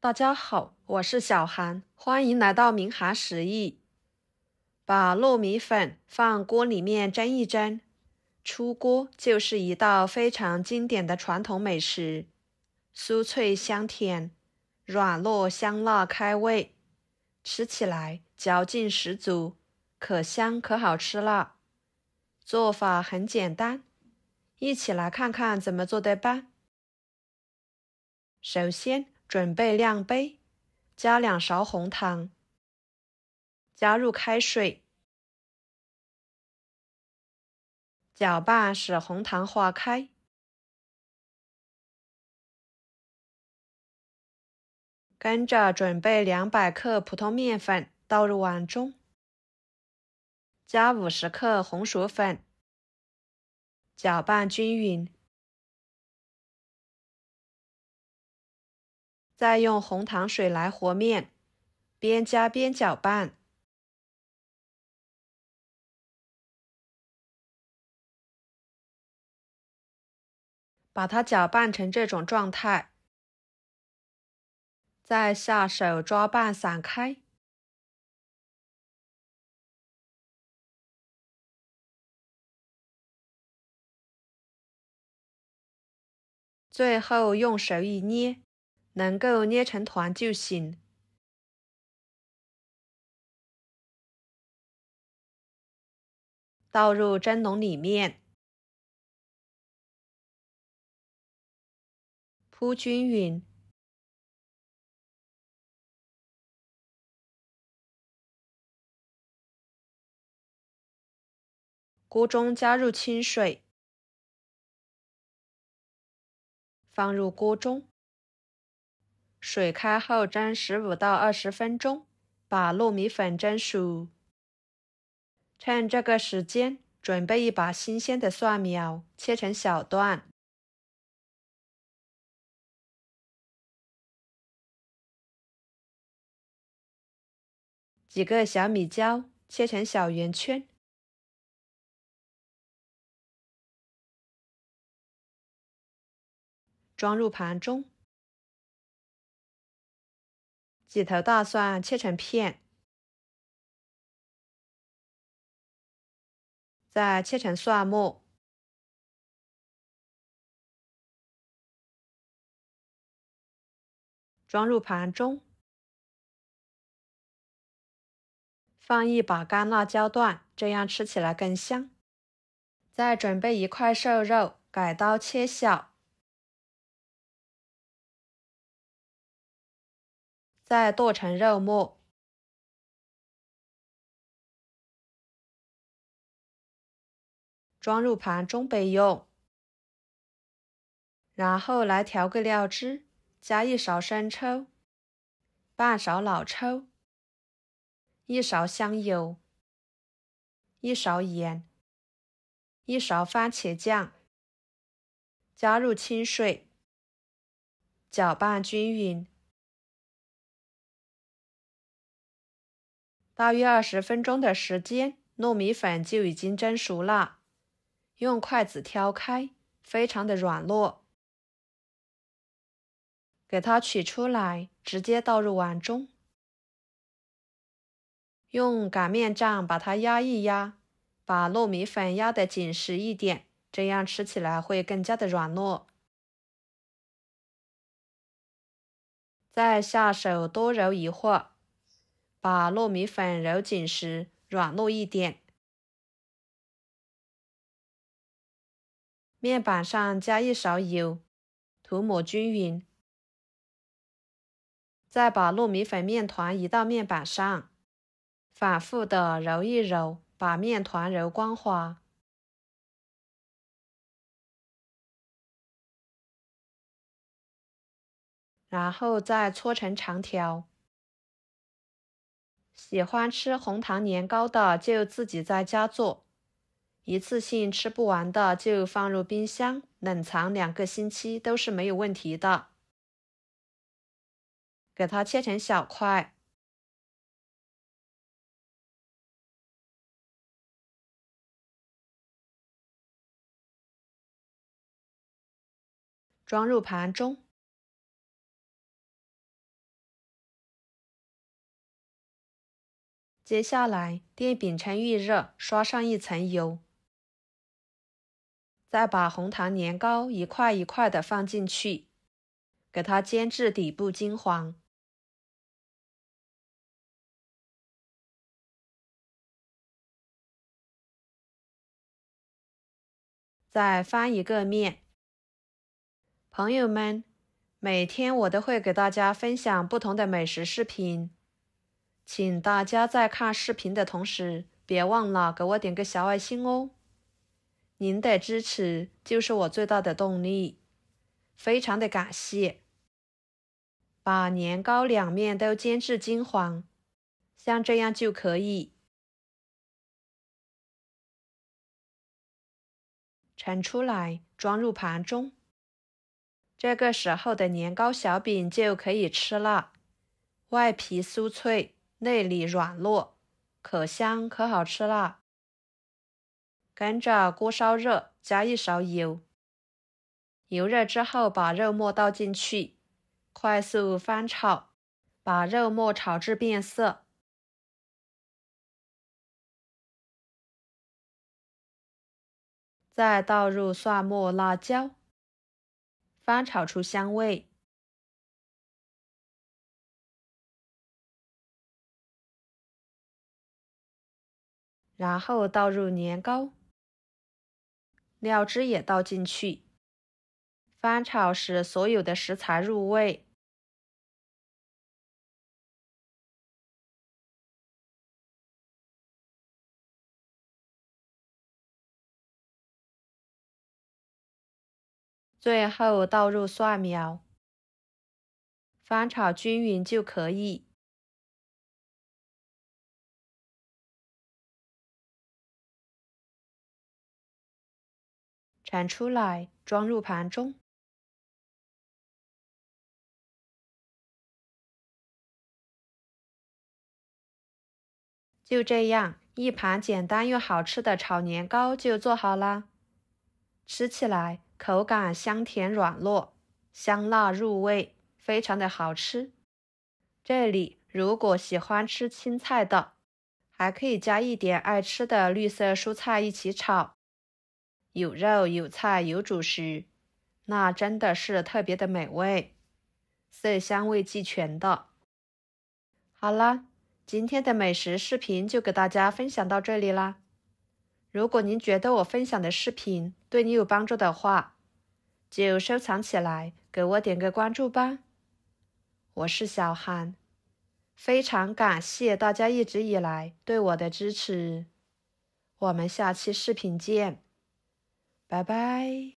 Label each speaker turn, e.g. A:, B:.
A: 大家好，我是小韩，欢迎来到明涵食艺。把糯米粉放锅里面蒸一蒸，出锅就是一道非常经典的传统美食，酥脆香甜，软糯香辣开胃，吃起来嚼劲十足，可香可好吃了。做法很简单，一起来看看怎么做的吧。首先准备量杯，加2勺红糖，加入开水，搅拌使红糖化开。跟着准备200克普通面粉倒入碗中，加50克红薯粉，搅拌均匀。再用红糖水来和面，边加边搅拌。把它搅拌成这种状态，再下手抓拌散开。最后用手一捏，能够捏成团就行。倒入蒸笼里面，铺均匀。锅中加入清水，放入锅中，水开后蒸15到20分钟，把糯米粉蒸熟。趁这个时间，准备一把新鲜的蒜苗，切成小段。几个小米椒，切成小圆圈。装入盘中。几头大蒜切成片，再切成蒜末。装入盘中。放一把干辣椒段，这样吃起来更香。再准备一块瘦肉，改刀切小。再剁成肉末。装入盘中备用。然后来调个料汁，加1勺生抽，半勺老抽，1勺香油，1勺盐，1勺番茄酱，加入清水，搅拌均匀。大约20分钟的时间，糯米粉就已经蒸熟了。用筷子挑开，非常的软糯。给它取出来，直接倒入碗中。用擀面杖把它压一压，把糯米粉压得紧实一点，这样吃起来会更加的软糯。再下手多揉一会儿，把糯米粉揉紧实，软糯一点。面板上加1勺油，涂抹均匀。再把糯米粉面团移到面板上，反复的揉一揉，把面团揉光滑。然后再搓成长条。喜欢吃红糖年糕的就自己在家做，一次性吃不完的就放入冰箱冷藏2个星期都是没有问题的。给它切成小块。装入盘中。接下来，电饼趁预热，刷上一层油，再把红糖年糕一块一块的放进去，给它煎至底部金黄。再翻一个面。朋友们，每天我都会给大家分享不同的美食视频，请大家在看视频的同时，别忘了给我点个小爱心哦。您的支持就是我最大的动力，非常的感谢。把年糕两面都煎至金黄，像这样就可以。盛出来，装入盘中。这个时候的年糕小饼就可以吃了，外皮酥脆，内里软糯，可香可好吃啦。跟着锅烧热，加一勺油。油热之后，把肉末倒进去，快速翻炒，把肉末炒至变色。再倒入蒜末、辣椒，翻炒出香味。然后倒入年糕，料汁也倒进去，翻炒使所有的食材入味。最后倒入蒜苗，翻炒均匀就可以。盛出来，装入盘中。就这样，一盘简单又好吃的炒年糕就做好啦。吃起来口感香甜软糯，香辣入味，非常的好吃。这里如果喜欢吃青菜的，还可以加一点爱吃的绿色蔬菜一起炒，有肉有菜有主食，那真的是特别的美味，色香味俱全的。好啦，今天的美食视频就给大家分享到这里啦。如果您觉得我分享的视频对你有帮助的话，就收藏起来，给我点个关注吧。我是小韩，非常感谢大家一直以来对我的支持。我们下期视频见，拜拜。